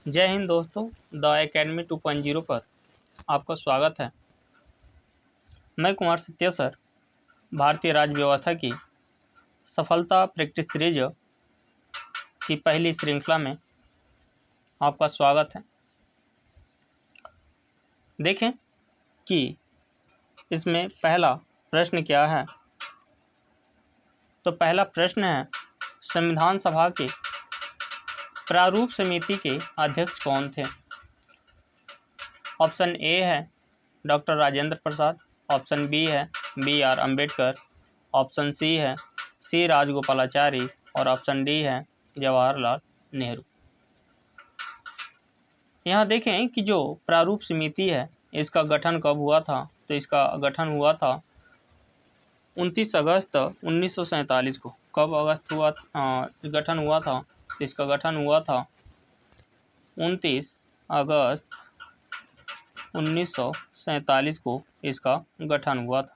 जय हिंद दोस्तों, the academy 2.0 पर आपका स्वागत है। मैं कुमार सत्य सर भारतीय राज्य व्यवस्था की सफलता प्रैक्टिस सीरीज की पहली श्रृंखला में आपका स्वागत है। देखें कि इसमें पहला प्रश्न क्या है। तो पहला प्रश्न है, संविधान सभा के प्रारूप समिति के अध्यक्ष कौन थे। ऑप्शन ए है doctor Rajendra Prasad, option B है BR अम्बेडकर, ऑप्शन सी है C राजगोपालाचारी और ऑप्शन डी है जवाहरलाल नेहरू। यहाँ देखें कि जो प्रारूप समिति है इसका गठन कब हुआ था। तो इसका गठन हुआ था 29 अगस्त 1947 को। कब गठन हुआ था। इसका गठन हुआ था 29 अगस्त 1947 को इसका गठन हुआ था।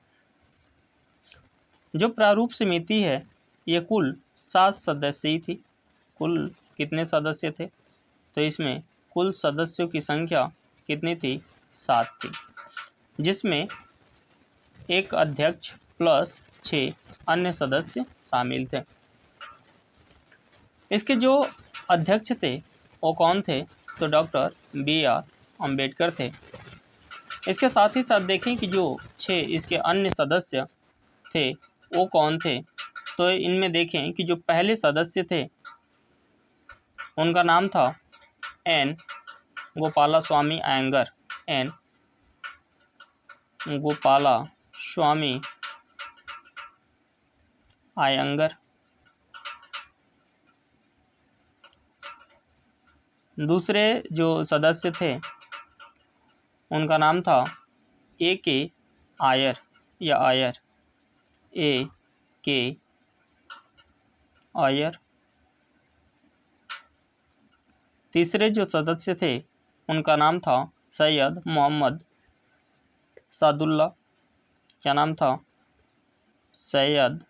जो प्रारूप समिति है ये कुल 7 सदस्यीय थी। कुल कितने सदस्य थे। तो इसमें कुल सदस्यों की संख्या कितनी थी, 7 थी, जिसमें एक अध्यक्ष प्लस 6 अन्य सदस्य शामिल थे। इसके जो अध्यक्ष थे वो कौन थे। तो डॉक्टर BR अम्बेडकर थे। इसके साथ ही साथ देखें कि जो 6 इसके अन्य सदस्य थे वो कौन थे। तो इनमें देखें कि जो पहले सदस्य थे उनका नाम था N गोपालास्वामी अयंगर। N गोपालास्वामी अयंगर। दूसरे जो सदस्य थे उनका नाम था AK आयर या आयर, AK आयर। तीसरे जो सदस्य थे उनका नाम था सैयद मोहम्मद सादुल्ला। क्या नाम था, सैयद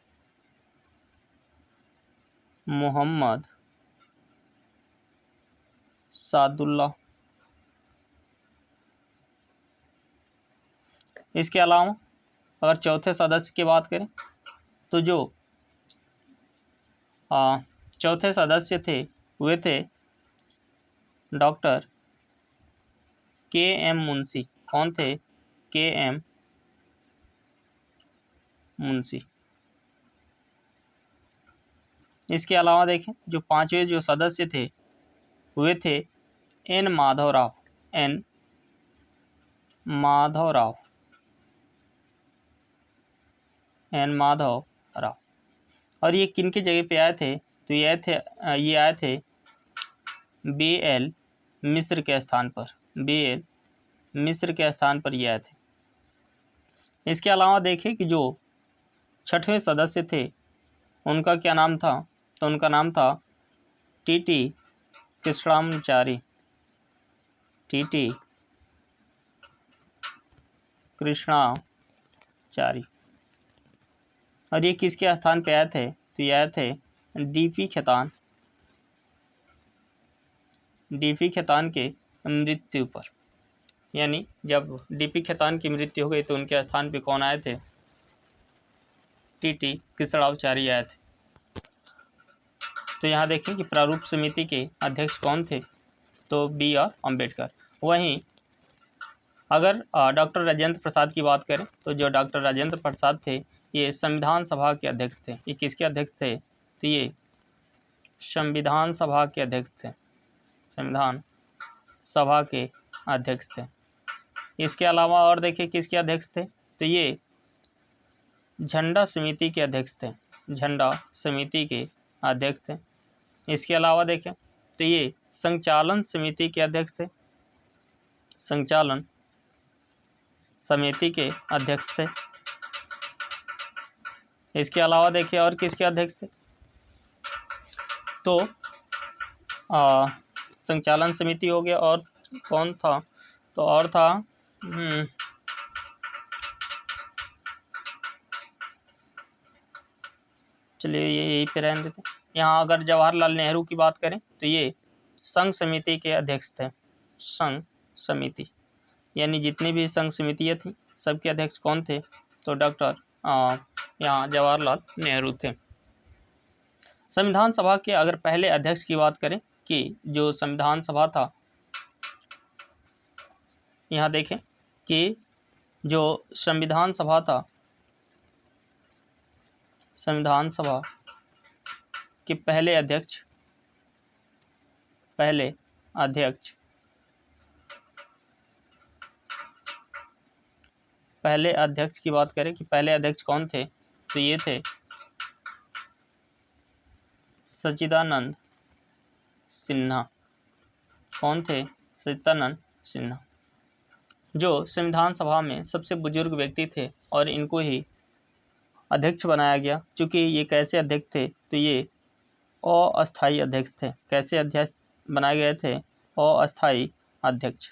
मोहम्मद सादुल्ला। इसके अलावा अगर चौथे सदस्य की बात करें तो जो चौथे सदस्य थे वे थे डॉक्टर KM मुंशी। कौन थे, KM मुंशी। इसके अलावा देखें जो पांचवें जो सदस्य थे वे थे N Madhavrao. N Madhavrao, N Madhavrao. और ये किन की जगह पे आए थे। तो ये आए थे BL मिश्र के स्थान पर। BL मिश्र के स्थान पर ये आए थे। इसके अलावा देखें कि जो छठवें सदस्य थे उनका क्या नाम था। तो उनका नाम था TT कृष्णाचारी। TT कृष्णाचारी। और ये किसके स्थान पे आए थे। तो ये आए थे DP खेतान। DP खेतान के मृत्यु पर, यानी जब DP खेतान की मृत्यु हो गई तो उनके स्थान पे कौन आए थे, TT कृष्णाचारी आए थे। तो यहाँ देखें कि प्रारूप समिति के अध्यक्ष कौन थे। तो BR अम्बेडकर। वहीं अगर डॉक्टर राजेंद्र प्रसाद की बात करें तो जो डॉक्टर राजेंद्र प्रसाद थे ये संविधान सभा के अध्यक्ष थे। ये किसके अध्यक्ष थे। तो ये संविधान सभा के अध्यक्ष थे। संविधान सभा के अध्यक्ष थे। इसके अलावा और देखिए किसके अध्यक्ष थे। तो ये झंडा समिति के अध्यक्ष थे। झंडा समिति के अध्यक्ष थे। इसके अलावा देखें तो ये संचालन समिति के अध्यक्ष थे। संचालन समिति के अध्यक्ष थे। इसके अलावा देखिए और किसके अध्यक्ष थे। तो संचालन समिति हो गया और कौन था। तो और था चलिए ये यहीं पे रहने देते हैं। यहाँ अगर जवाहरलाल नेहरू की बात करें तो ये संघ समिति के अध्यक्ष थे। संघ समिति यानी जितनी भी संघ समितियाँ थी सबके अध्यक्ष कौन थे? तो डॉक्टर यहाँ जवाहरलाल नेहरू थे। संविधान सभा के अगर पहले अध्यक्ष की बात करें कि जो संविधान सभा था, यहाँ देखें कि जो संविधान सभा था, संविधान सभा के पहले अध्यक्ष की बात करें कि पहले अध्यक्ष कौन थे? तो ये थे सच्चिदानंद सिन्हा। कौन थे? सच्चिदानंद सिन्हा, जो संविधान सभा में सबसे बुजुर्ग व्यक्ति थे और इनको ही अध्यक्ष बनाया गया। चूँकि ये कैसे अध्यक्ष थे? तो ये अस्थायी अध्यक्ष थे। कैसे अध्यक्ष बनाए गए थे? अस्थायी अध्यक्ष।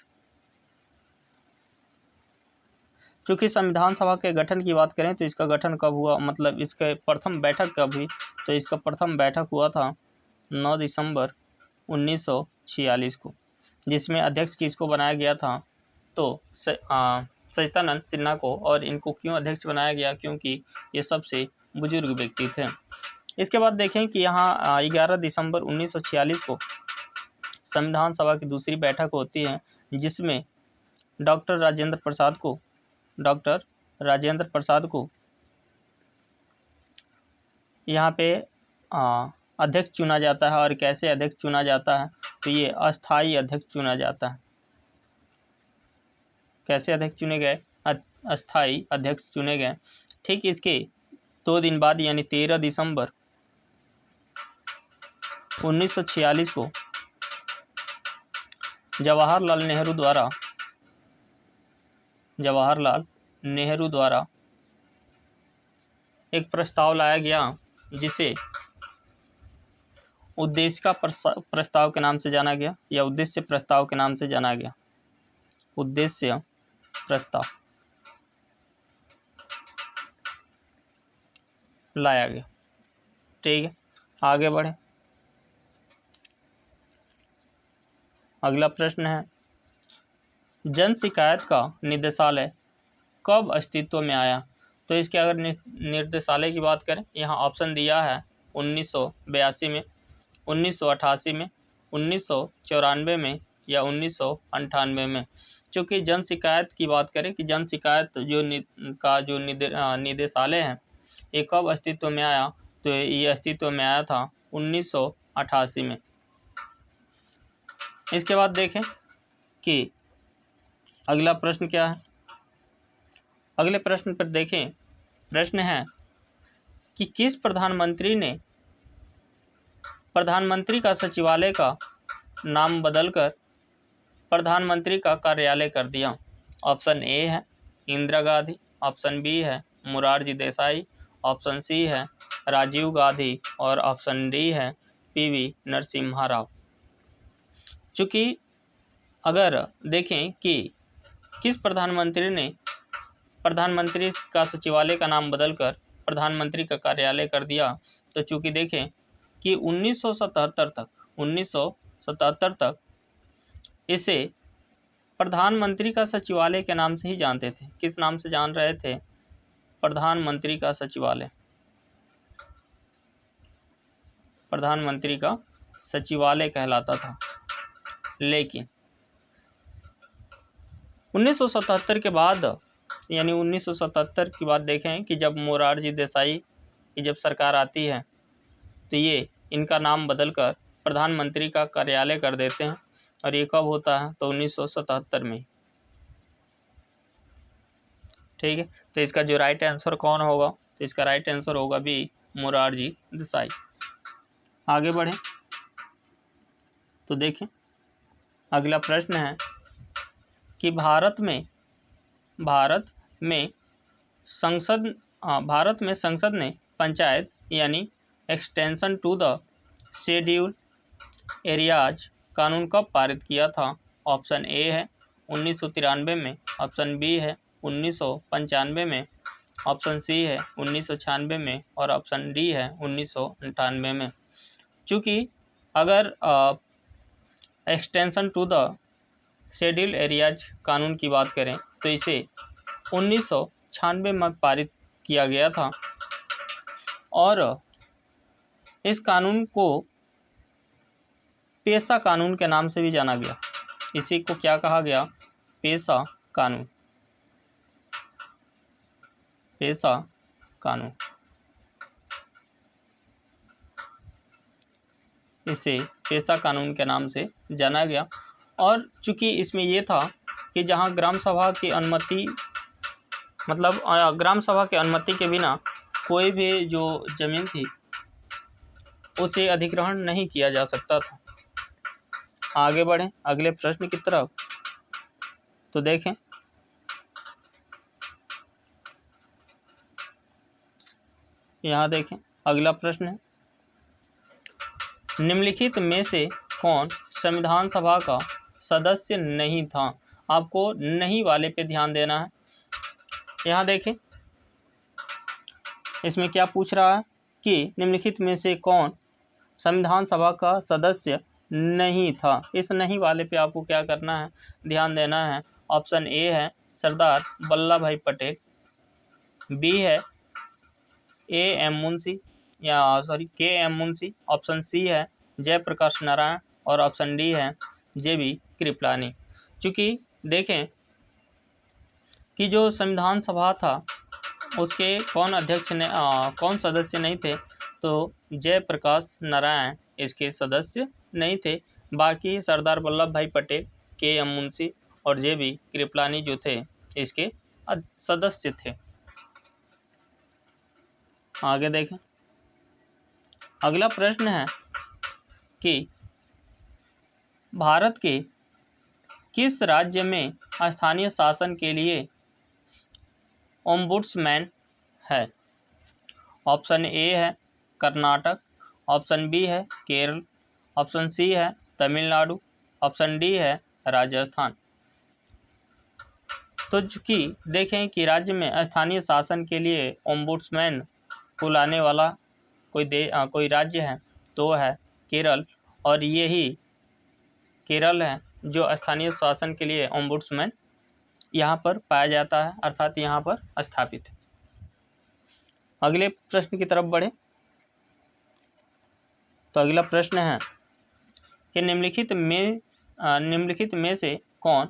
चूँकि संविधान सभा के गठन की बात करें तो इसका गठन कब हुआ, मतलब इसके प्रथम बैठक कब हुई? तो इसका प्रथम बैठक हुआ था 9 दिसंबर 1946 को, जिसमें अध्यक्ष किसको बनाया गया था? तो सच्चिदानंद सिन्हा को। और इनको क्यों अध्यक्ष बनाया गया? क्योंकि ये सबसे बुजुर्ग व्यक्ति थे। इसके बाद देखें कि यहाँ 11 दिसंबर 1946 को संविधान सभा की दूसरी बैठक होती है, जिसमें डॉक्टर राजेंद्र प्रसाद को यहाँ पे अध्यक्ष चुना जाता है। और कैसे अध्यक्ष चुना जाता है? तो ये अस्थायी अध्यक्ष चुना जाता है। कैसे अध्यक्ष चुने गए? अस्थायी अध्यक्ष चुने गए। ठीक इसके 2 दिन बाद यानी 13 दिसंबर 1946 को जवाहरलाल नेहरू द्वारा एक प्रस्ताव लाया गया, जिसे उद्देश्य प्रस्ताव के नाम से जाना गया, या उद्देश्य प्रस्ताव के नाम से जाना गया। उद्देश्य प्रस्ताव लाया गया। ठीक है, आगे बढ़े। अगला प्रश्न है, जन शिकायत का निदेशालय कब अस्तित्व में आया? तो इसके अगर निर्देशालय की बात करें, यहाँ ऑप्शन दिया है 1982 में, 1988 में, 1994 में या 1998 में। चूँकि जन शिकायत की बात करें कि जन शिकायत जो निदेशालय है ये कब अस्तित्व में आया? तो ये अस्तित्व में आया था 1988 में। इसके बाद देखें कि अगला प्रश्न क्या है। अगले प्रश्न पर देखें, प्रश्न है कि किस प्रधानमंत्री ने प्रधानमंत्री का सचिवालय का नाम बदलकर प्रधानमंत्री का कार्यालय कर दिया? ऑप्शन ए है इंदिरा गांधी, ऑप्शन बी है मोरारजी देसाई, ऑप्शन सी है राजीव गांधी और ऑप्शन डी है पीवी नरसिम्हा राव। चूँकि अगर देखें कि किस प्रधानमंत्री ने प्रधानमंत्री का सचिवालय का नाम बदलकर प्रधानमंत्री का कार्यालय कर दिया, तो चूँकि देखें कि 1977 तक इसे प्रधानमंत्री का सचिवालय के नाम से ही जानते थे। किस नाम से जान रहे थे? प्रधानमंत्री का सचिवालय। प्रधानमंत्री का सचिवालय कहलाता था। लेकिन 1977 के बाद, यानी 1977 की बात देखें कि जब मोरारजी देसाई की जब सरकार आती है, तो ये इनका नाम बदलकर प्रधानमंत्री का कार्यालय कर देते हैं। और ये कब होता है? तो 1977 में। ठीक है, तो इसका जो राइट आंसर कौन होगा? तो इसका राइट आंसर होगा बी, मोरारजी देसाई। आगे बढ़ें तो देखें, अगला प्रश्न है कि भारत में संसद ने पंचायत यानी extension to the schedule areas कानून कब पारित किया था? ऑप्शन ए है 1993 में, ऑप्शन बी है 1995 में, ऑप्शन सी है 1996 में और ऑप्शन डी है 1998 में। चूँकि अगर extension to the schedule areas कानून की बात करें तो इसे 1996 में पारित किया गया था और इस कानून को पेशा कानून के नाम से भी जाना गया। इसी को क्या कहा गया? पेशा कानून। पेशा कानून, इसे पेशा कानून के नाम से जाना गया। और चूंकि इसमें ये था कि जहां ग्राम सभा की अनुमति मतलब ग्राम सभा की अनुमति के बिना कोई भी जो जमीन थी उसे अधिग्रहण नहीं किया जा सकता था। आगे बढ़ें अगले प्रश्न की तरफ। तो देखें, यहाँ देखें अगला प्रश्न है, निम्नलिखित में से कौन संविधान सभा का सदस्य नहीं था? आपको नहीं वाले पे ध्यान देना है। यहाँ देखें इसमें क्या पूछ रहा है कि निम्नलिखित में से कौन संविधान सभा का सदस्य नहीं था। इस नहीं वाले पे आपको क्या करना है? ध्यान देना है। ऑप्शन ए है सरदार वल्लभ भाई पटेल, बी है के एम मुंशी, ऑप्शन सी है जयप्रकाश नारायण और ऑप्शन डी है जेबी कृपलानी। चूँकि देखें कि जो संविधान सभा था उसके कौन सदस्य नहीं थे, तो जयप्रकाश नारायण इसके सदस्य नहीं थे। बाकी सरदार वल्लभ भाई पटेल, के एम मुंशी और जेबी कृपलानी जो थे इसके सदस्य थे। आगे देखें अगला प्रश्न है कि भारत के किस राज्य में स्थानीय शासन के लिए ओम्बुड्समैन है? ऑप्शन ए है कर्नाटक, ऑप्शन बी है केरल, ऑप्शन सी है तमिलनाडु, ऑप्शन डी है राजस्थान। तो चूँकि देखें कि राज्य में स्थानीय शासन के लिए ओम्बुड्समैन को लाने वाला कोई राज्य है तो है केरल, और यही केरल है जो स्थानीय शासन के लिए ओम्बुड्समैन यहाँ पर पाया जाता है, अर्थात यहाँ पर स्थापित है। अगले प्रश्न की तरफ बढ़े तो अगला प्रश्न है कि निम्नलिखित में से कौन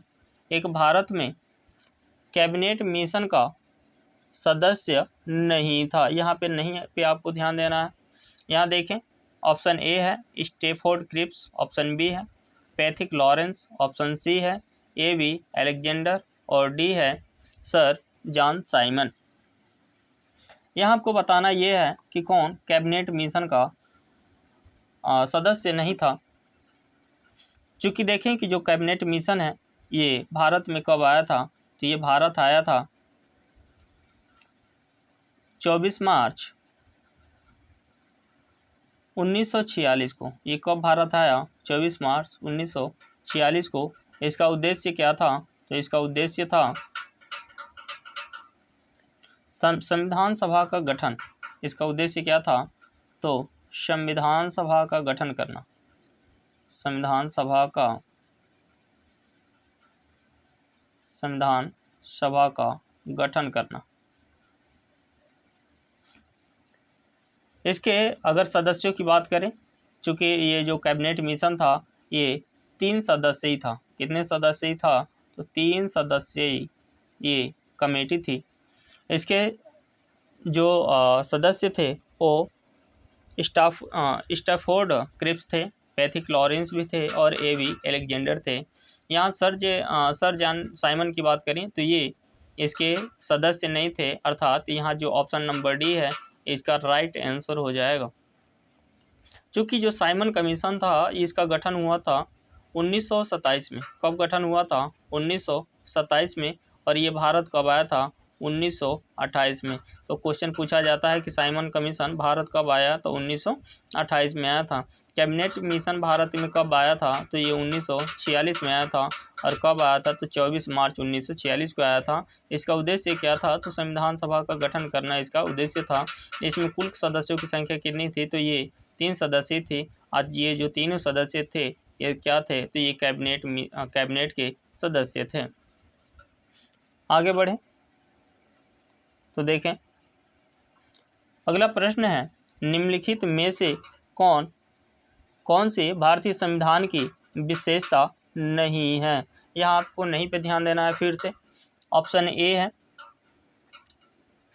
एक भारत में कैबिनेट मिशन का सदस्य नहीं था? यहाँ पे नहीं पे आपको ध्यान देना है। यहाँ देखें ऑप्शन ए है स्टेफोर्ड क्रिप्स, ऑप्शन बी है पैथिक लॉरेंस, ऑप्शन सी है ए.बी. अलेक्जेंडर और डी है सर जॉन साइमन। यहाँ आपको बताना ये है कि कौन कैबिनेट मिशन का सदस्य नहीं था। चूँकि देखें कि जो कैबिनेट मिशन है ये भारत में कब आया था, तो ये भारत आया था 24 मार्च 1946 को। ये कब भारत आया? 24 मार्च 1946 को। इसका उद्देश्य क्या था? तो इसका उद्देश्य था संविधान सभा का गठन। इसका उद्देश्य क्या था? तो संविधान सभा का गठन करना, संविधान सभा का गठन करना। इसके अगर सदस्यों की बात करें, चूँकि ये जो कैबिनेट मिशन था ये 3 सदस्य ही था। कितने सदस्य ही था? तो 3 सदस्यीय ये कमेटी थी। इसके जो सदस्य थे वो स्टैफोर्ड क्रिप्स थे, पैथिक लॉरेंस भी थे और ए.बी. अलेक्जेंडर थे। यहाँ सर जॉन साइमन की बात करें तो ये इसके सदस्य नहीं थे, अर्थात यहाँ जो ऑप्शन नंबर डी है इसका राइट आंसर हो जाएगा। चूँकि जो साइमन कमीशन था इसका गठन हुआ था 1927 में। कब गठन हुआ था? 1927 में। और ये भारत कब आया था? 1928 में। तो क्वेश्चन पूछा जाता है कि साइमन कमीशन भारत कब आया? तो 1928 में आया था। कैबिनेट मिशन भारत में कब आया था? तो ये 1946 में आया था। और कब आया था? तो 24 मार्च 1946 को आया था। इसका उद्देश्य क्या था? तो संविधान सभा का गठन करना इसका उद्देश्य था। इसमें कुल सदस्यों की संख्या कितनी थी? तो ये 3 सदस्य थे। आज ये जो तीनों सदस्य थे ये क्या थे? तो ये कैबिनेट के सदस्य थे। आगे बढ़े तो देखें, अगला प्रश्न है, निम्नलिखित में से कौन से भारतीय संविधान की विशेषता नहीं है? यहाँ आपको नहीं पे ध्यान देना है फिर से। ऑप्शन ए है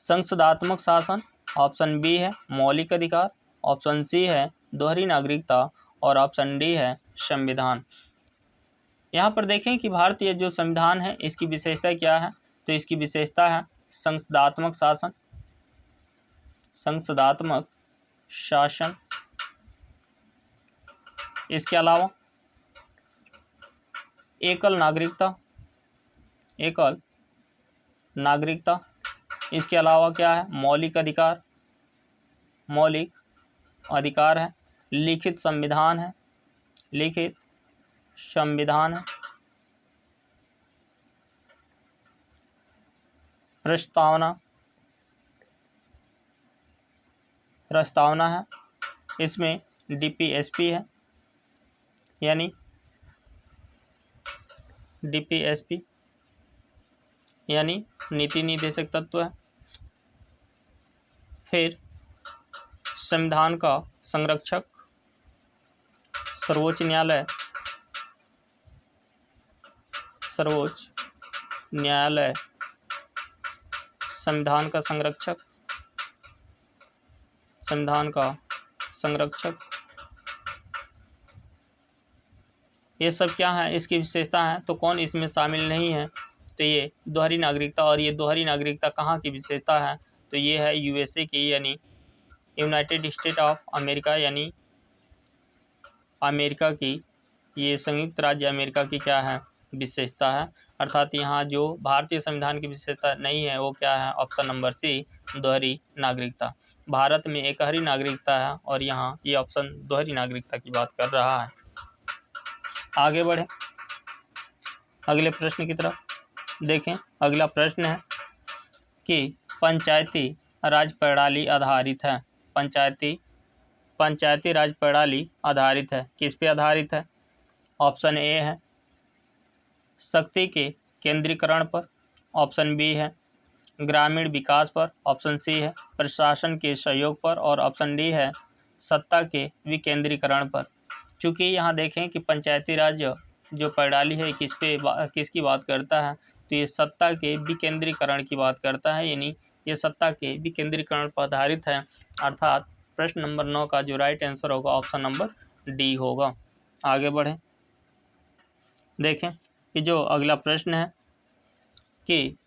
संसदात्मक शासन, ऑप्शन बी है मौलिक अधिकार, ऑप्शन सी है दोहरी नागरिकता और ऑप्शन डी है संविधान। यहाँ पर देखें कि भारतीय जो संविधान है इसकी विशेषता क्या है? तो इसकी विशेषता है संसदात्मक शासन, इसके अलावा एकल नागरिकता, इसके अलावा क्या है? मौलिक अधिकार है, लिखित संविधान है, प्रस्तावना है, इसमें डीपीएसपी है, यानी नीति निर्देशक तत्व है। फिर संविधान का संरक्षक सर्वोच्च न्यायालय संविधान का संरक्षक ये सब क्या है? इसकी विशेषता है। तो कौन इसमें शामिल नहीं है? तो ये दोहरी नागरिकता। और ये दोहरी नागरिकता कहाँ की विशेषता है? तो ये है यूएसए की, यानी यूनाइटेड स्टेट ऑफ अमेरिका, यानी अमेरिका की, ये संयुक्त राज्य अमेरिका की क्या है? विशेषता है। अर्थात यहाँ जो भारतीय संविधान की विशेषता नहीं है वो क्या है? ऑप्शन नंबर सी, दोहरी नागरिकता। भारत में एकहरी नागरिकता है और यहाँ ये ऑप्शन दोहरी नागरिकता की बात कर रहा है। आगे बढ़े अगले प्रश्न की तरफ। देखें, अगला प्रश्न है कि पंचायती राज प्रणाली आधारित है। पंचायती राज प्रणाली आधारित है, किस पे आधारित है? ऑप्शन ए है शक्ति के केंद्रीकरण पर, ऑप्शन बी है ग्रामीण विकास पर, ऑप्शन सी है प्रशासन के सहयोग पर और ऑप्शन डी है सत्ता के विकेंद्रीकरण पर। चूँकि यहाँ देखें कि पंचायती राज जो प्रणाली है किसकी बात करता है? तो ये सत्ता के विकेंद्रीकरण की बात करता है, यानी ये सत्ता के विकेंद्रीकरण पर आधारित है। अर्थात प्रश्न नंबर 9 का जो राइट आंसर होगा ऑप्शन नंबर डी होगा। आगे बढ़ें, देखें कि जो अगला प्रश्न है कि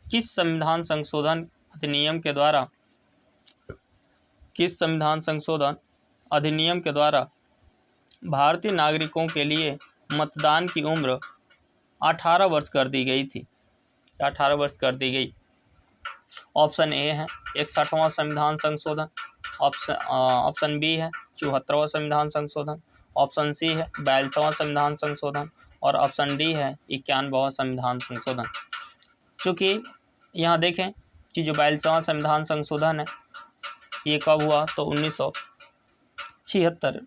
किस संविधान संशोधन अधिनियम के द्वारा भारतीय नागरिकों के लिए मतदान की उम्र 18 वर्ष कर दी गई थी? 18 वर्ष कर दी गई। ऑप्शन ए है 61वां संविधान संशोधन, ऑप्शन बी है 74वां संविधान संशोधन, ऑप्शन सी है 42वां संविधान संशोधन और ऑप्शन डी है 91वां संविधान संशोधन। चूँकि यहाँ देखें कि जो 42वां संविधान संशोधन है ये कब हुआ? तो 1976।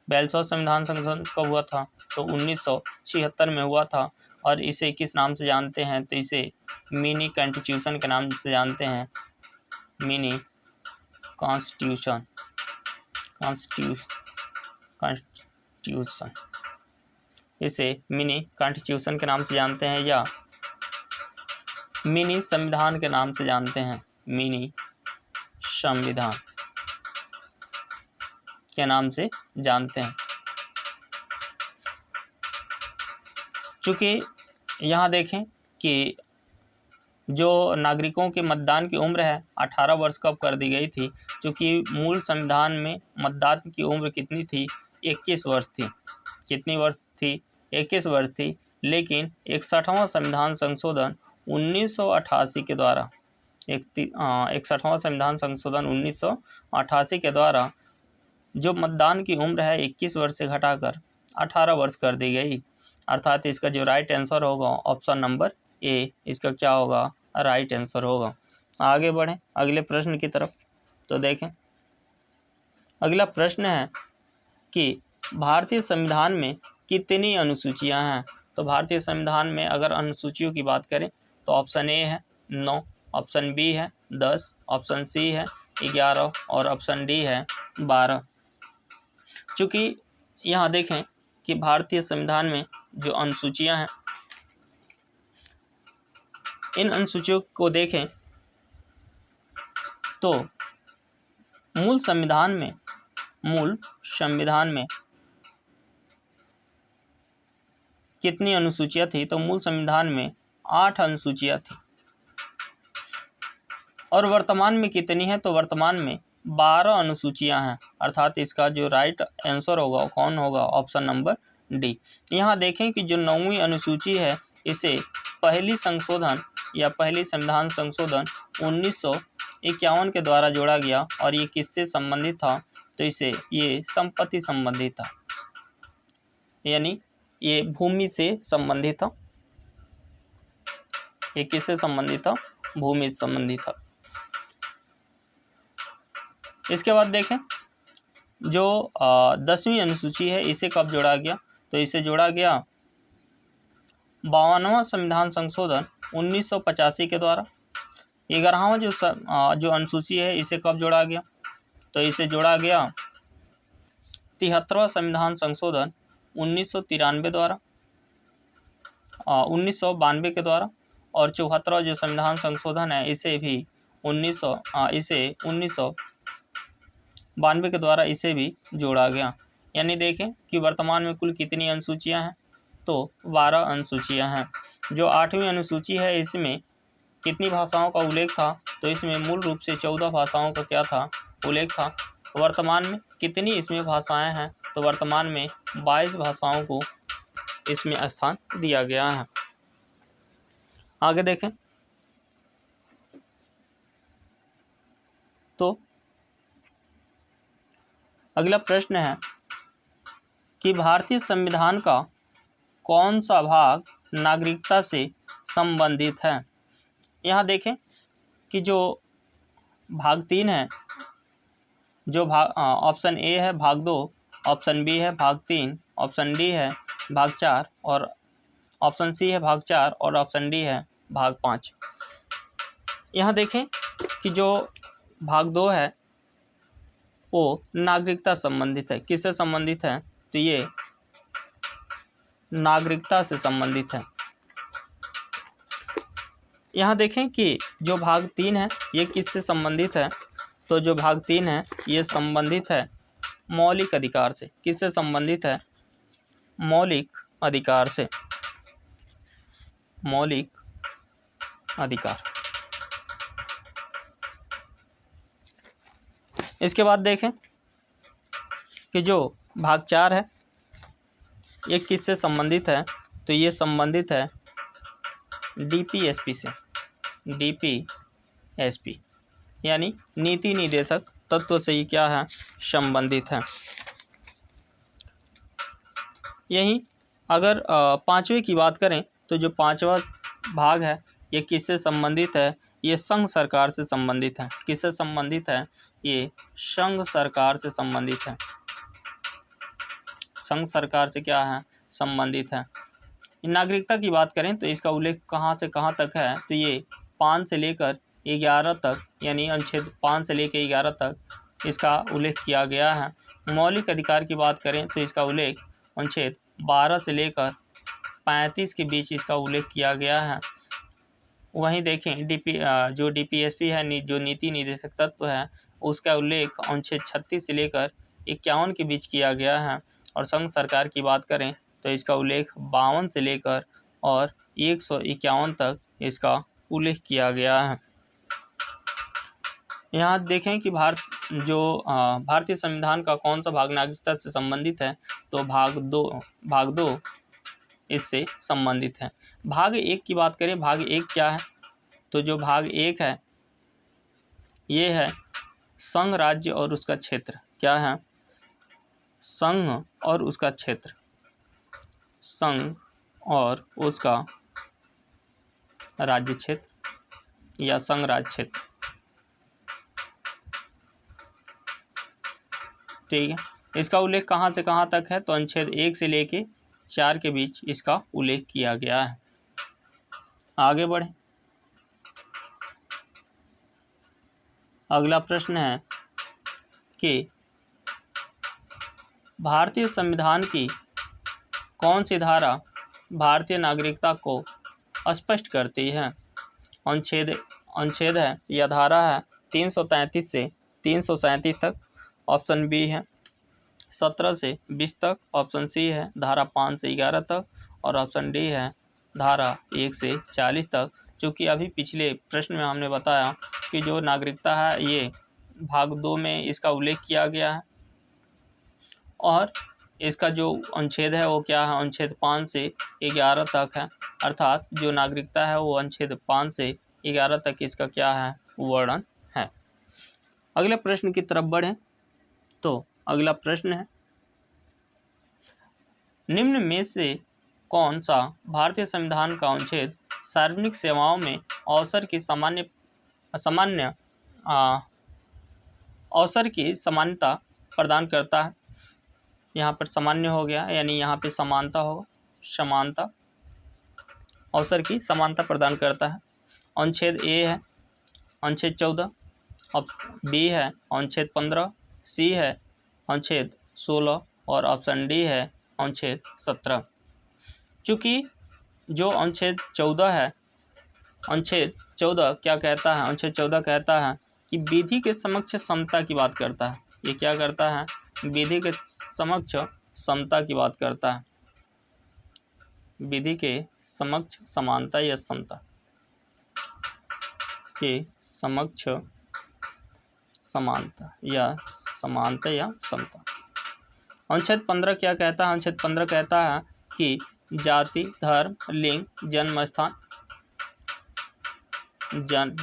42वां संविधान संशोधन कब हुआ था? तो 1976 में हुआ था। और इसे किस नाम से जानते हैं? तो इसे मिनी कॉन्स्टिट्यूशन के नाम से जानते हैं, मिनी कॉन्स्टिट्यूशन। इसे मिनी कॉन्स्टिट्यूशन के नाम से जानते हैं या मिनी संविधान के नाम से जानते हैं, मिनी संविधान के नाम से जानते हैं। चूँकि यहाँ देखें कि जो नागरिकों के मतदान की उम्र है 18 वर्ष कब कर दी गई थी? चूँकि मूल संविधान में मतदान की उम्र कितनी थी? 21 वर्ष थी। कितनी वर्ष थी? 21 वर्ष थी। लेकिन 61वां संविधान संशोधन 1988 के द्वारा 61वां संविधान संशोधन 1988 के द्वारा जो मतदान की उम्र है 21 वर्ष से घटाकर 18 वर्ष कर दी गई। अर्थात इसका जो राइट आंसर होगा ऑप्शन नंबर ए, इसका क्या होगा? राइट आंसर होगा। आगे बढ़ें अगले प्रश्न की तरफ। तो देखें, अगला प्रश्न है कि भारतीय संविधान में कितनी अनुसूचियां हैं? तो भारतीय संविधान में अगर अनुसूचियों की बात करें तो ऑप्शन ए है 9, ऑप्शन बी है 10, ऑप्शन सी है 11 और ऑप्शन डी है 12। चूँकि यहाँ देखें कि भारतीय संविधान में जो अनुसूचियां हैं, इन अनुसूचियों को देखें तो मूल संविधान में कितनी अनुसूचियां थी? तो मूल संविधान में 8 अनुसूचियां थी। और वर्तमान में कितनी है? तो वर्तमान में 12 अनुसूचियां हैं। अर्थात इसका जो राइट आंसर होगा कौन होगा? Option number D. यहाँ देखें कि जो 9वीं अनुसूची है इसे पहली संविधान संशोधन 1951 के द्वारा जोड़ा गया और ये किससे संबंधित था? तो ये संपत्ति संबंधित था, यानी ये भूमि से संबंधित था। ये किससे संबंधित था? भूमि से संबंधित था। इसके बाद देखें जो 10वीं अनुसूची है इसे कब जोड़ा गया? तो इसे जोड़ा गया 52वां संविधान संशोधन 1985 के द्वारा। 11वां जो अनुसूची है इसे कब जोड़ा गया? तो इसे जोड़ा गया 73वां संविधान संशोधन 1992 के द्वारा। और 74वां जो संविधान संशोधन है इसे भी 1992 के द्वारा इसे भी जोड़ा गया। यानी देखें कि वर्तमान में कुल कितनी अनुसूचियां हैं? तो 12 अनुसूचियां हैं। जो 8वीं अनुसूची है इसमें कितनी भाषाओं का उल्लेख था? तो इसमें मूल रूप से 14 भाषाओं का क्या था? उल्लेख था। वर्तमान में कितनी इसमें भाषाएं हैं? तो वर्तमान में 22 भाषाओं को इसमें स्थान दिया गया है। आगे देखें तो अगला प्रश्न है कि भारतीय संविधान का कौन सा भाग नागरिकता से संबंधित है? यहाँ देखें कि जो भाग 3 है, जो भाग ऑप्शन ए है भाग 2, ऑप्शन बी है भाग 3, ऑप्शन डी है भाग 4 और ऑप्शन सी है भाग 4 और ऑप्शन डी है भाग 5। यहाँ देखें कि जो भाग 2 है वो नागरिकता संबंधित है। किससे संबंधित है? तो ये नागरिकता से संबंधित है। यहाँ देखें कि जो भाग 3 है ये किससे संबंधित है? तो जो भाग 3 है ये संबंधित है मौलिक अधिकार से। किससे संबंधित है? मौलिक अधिकार से। मौलिक अधिकार। इसके बाद देखें कि जो भाग 4 है ये किससे संबंधित है? तो ये संबंधित है डीपीएसपी से। डीपीएसपी यानी नीति निदेशक तत्व से ही क्या है? संबंधित है। यही अगर 5वें की बात करें तो जो 5वां भाग है ये किससे संबंधित है? ये संघ सरकार से संबंधित है। किससे संबंधित है? ये संघ सरकार से संबंधित है। संघ सरकार से क्या है? संबंधित है। नागरिकता की बात करें तो इसका उल्लेख कहाँ से कहाँ तक है? तो ये 5 से लेकर 11 तक, यानी अनुच्छेद 5 से लेकर 11 तक इसका उल्लेख किया गया है। मौलिक अधिकार की बात करें तो इसका उल्लेख अनुच्छेद 12 से लेकर 35 के बीच इसका उल्लेख किया गया है। वहीं देखें जो डीपीएसपी है, जो नीति निदेशक तत्व है, उसका उल्लेख अनुच्छेद 36 से लेकर 51 के बीच किया गया है। और संघ सरकार की बात करें तो इसका उल्लेख 52 से लेकर और 151 तक इसका उल्लेख किया गया है। यहाँ देखें कि भारतीय संविधान का कौन सा भाग नागरिकता से संबंधित है? तो भाग दो इससे संबंधित है। भाग 1 की बात करें, भाग 1 क्या है? तो जो भाग 1 है ये है संघ, राज्य और उसका क्षेत्र। क्या है? संघ और उसका क्षेत्र। संघ और उसका राज्य क्षेत्र या संघ राज्य क्षेत्र। ठीक है। इसका उल्लेख कहाँ से कहाँ तक है? तो अनुच्छेद 1 से लेके 4 के बीच इसका उल्लेख किया गया है। आगे बढ़े। अगला प्रश्न है कि भारतीय संविधान की कौन सी धारा भारतीय नागरिकता को स्पष्ट करती है? अनुच्छेद है या धारा है 333 से 337 तक, ऑप्शन बी है 17 से 20 तक, ऑप्शन सी है धारा 5 से 11 तक, और ऑप्शन डी है धारा 1 से 40 तक। चूँकि अभी पिछले प्रश्न में हमने बताया कि जो नागरिकता है ये भाग 2 में इसका उल्लेख किया गया है, और इसका जो अनुच्छेद है वो क्या है? अनुच्छेद 5 से 11 तक है, अर्थात जो नागरिकता है वो अनुच्छेद 5 से 11 तक इसका क्या है? वर्णन है। अगले प्रश्न की तरफ बढ़ें तो अगला प्रश्न है, निम्न में से कौन सा भारतीय संविधान का अनुच्छेद सार्वजनिक सेवाओं में अवसर की अवसर की समानता प्रदान करता है? यहाँ पर सामान्य हो गया, यानी यहाँ पे समानता होगा, समानता, अवसर की समानता प्रदान करता है। अनुच्छेद ए है अनुच्छेद 14, बी है अनुच्छेद 15, सी है अनुच्छेद 16, और ऑप्शन डी है अनुच्छेद 17। चूँकि जो अनुच्छेद 14 है, अनुच्छेद 14 क्या कहता है? अनुच्छेद 14 कहता है कि विधि के समक्ष समता की बात करता है। ये क्या करता है? विधि के समक्ष समता की बात करता है। विधि के समक्ष समानता या समता के समक्ष समानता या समता। अनुच्छेद 15 क्या कहता है? अनुच्छेद 15 कहता है कि जाति, धर्म, लिंग, जन्म स्थान,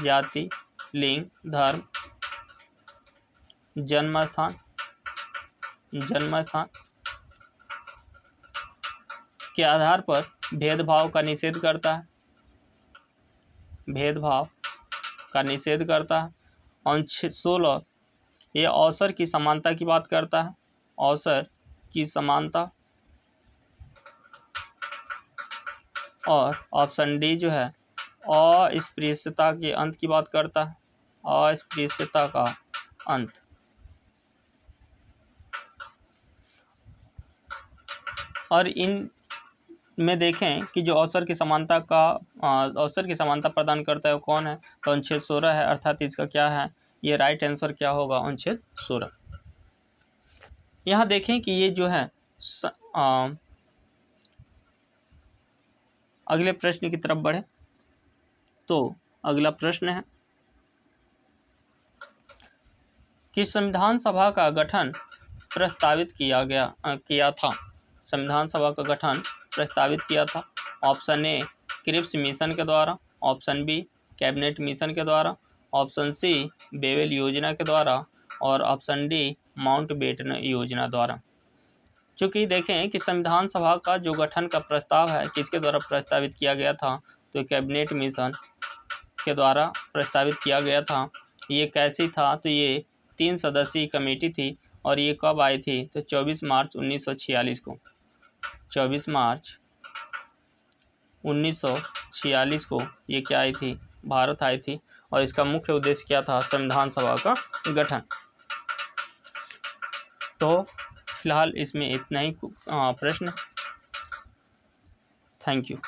जाति, लिंग, धर्म, जन्म स्थान के आधार पर भेदभाव का निषेध करता है। भेदभाव का निषेध करता है। अनुच्छेद 16 ये अवसर की समानता की बात करता है। अवसर की समानता, और ऑप्शन डी जो है अस्पृश्यता के अंत की बात करता है। अस्पृश्यता का अंत। और इन में देखें कि जो अवसर की समानता प्रदान करता है वो कौन है? तो अनुच्छेद 16 है, अर्थात इसका क्या है? ये राइट आंसर क्या होगा? अनुच्छेद 16। यहाँ देखें कि ये जो है अगले प्रश्न की तरफ बढ़े तो अगला प्रश्न है कि संविधान सभा का गठन प्रस्तावित किया था। संविधान सभा का गठन प्रस्तावित किया था। ऑप्शन ए क्रिप्स मिशन के द्वारा, ऑप्शन बी कैबिनेट मिशन के द्वारा, ऑप्शन सी बेवेल योजना के द्वारा, और ऑप्शन डी माउंटबेटन योजना द्वारा। चूँकि देखें कि संविधान सभा का जो गठन का प्रस्ताव है किसके द्वारा प्रस्तावित किया गया था? तो कैबिनेट मिशन के द्वारा प्रस्तावित किया गया था। ये कैसी था? तो ये 3 सदस्यीय कमेटी थी, और ये कब आई थी? तो 24 मार्च 1946 को। 24 मार्च 1946 को ये क्या आई थी? भारत आई थी, और इसका मुख्य उद्देश्य क्या था? संविधान सभा का गठन। तो फिलहाल इसमें इतना ही प्रश्न। Thank you.